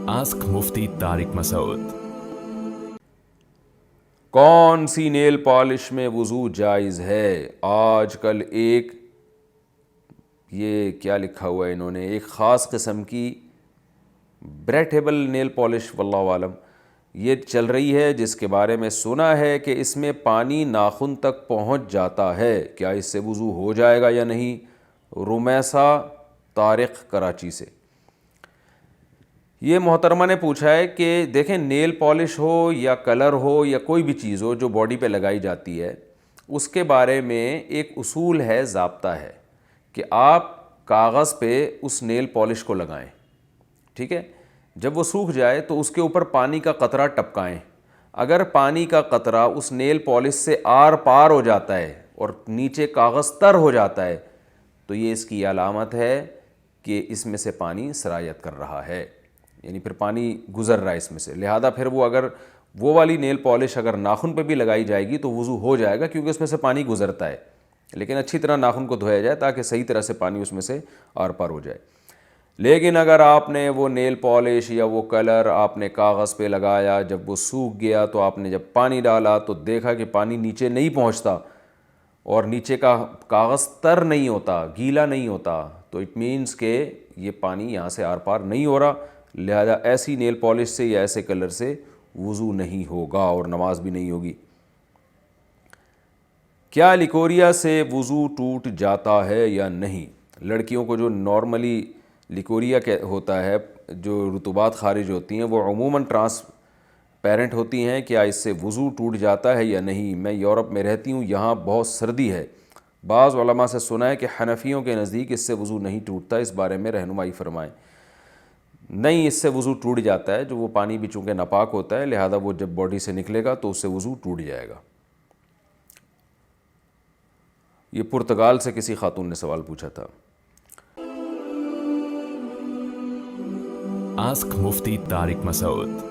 Ask मुफ्ती तारिक मसूद। कौन सी nail polish में वज़ू जायज़ है? आजकल एक ये क्या लिखा हुआ है इन्होंने, एक ख़ास किस्म की ब्रेथेबल नेल पॉलिश वल्लाहु आलम ये चल रही है, जिसके बारे में सुना है कि इसमें पानी नाखून तक पहुंच जाता है। क्या इससे वज़ू हो जाएगा या नहीं? रुमैसा तारिक कराची से ये मोहतरमा ने पूछा है कि देखें, नेल पॉलिश हो या कलर हो या कोई भी चीज़ हो जो बॉडी पे लगाई जाती है, उसके बारे में एक उसूल है, ज़ाब्ता है कि आप कागज़ पे उस नेल पॉलिश को लगाएं। ठीक है, जब वो सूख जाए तो उसके ऊपर पानी का कतरा टपकाएं। अगर पानी का कतरा उस नेल पॉलिश से आर पार हो जाता है और नीचे कागज़ तर हो जाता है तो ये इसकी अलामत है कि इसमें से पानी सरायत कर रहा है, यानी फिर पानी गुज़र रहा है इसमें से। लिहाजा फिर वो अगर वो वाली नेल पॉलिश अगर नाखून पे भी लगाई जाएगी तो वज़ू हो जाएगा, क्योंकि उसमें से पानी गुज़रता है। लेकिन अच्छी तरह नाखून को धोया जाए ताकि सही तरह से पानी उसमें से आर पार हो जाए। लेकिन अगर आपने वो नेल पॉलिश या वो कलर आपने कागज़ पे लगाया, जब वो सूख गया तो आपने जब पानी डाला तो देखा कि पानी नीचे नहीं पहुंचता और नीचे का कागज़ तर नहीं होता, गीला नहीं होता, तो इट मीन्स के ये पानी यहाँ से आर पार नहीं हो रहा। लिहाजा ऐसी नेल पॉलिश से या ऐसे कलर से वज़ू नहीं होगा और नमाज भी नहीं होगी। क्या लिकोरिया से वज़ू टूट जाता है या नहीं? लड़कियों को जो नॉर्मली लिकोरिया होता है, जो रुतूबात खारिज होती हैं, वो अमूमन ट्रांसपेरेंट होती हैं। क्या इससे वज़ू टूट जाता है या नहीं? मैं यूरोप में रहती हूँ, यहाँ बहुत सर्दी है। बाज़ उलमा से सुना है कि हनफियों के नज़दीक इससे वज़ू नहीं टूटता, इस बारे में रहनुमाई फरमाएँ। नहीं, इससे वज़ू टूट जाता है। जो वो पानी भी चूँकि नापाक होता है, लिहाजा वो जब बॉडी से निकलेगा तो उससे वज़ू टूट जाएगा। ये पुर्तगाल से किसी खातून ने सवाल पूछा था। आस्क मुफ्ती तारिक मसूद।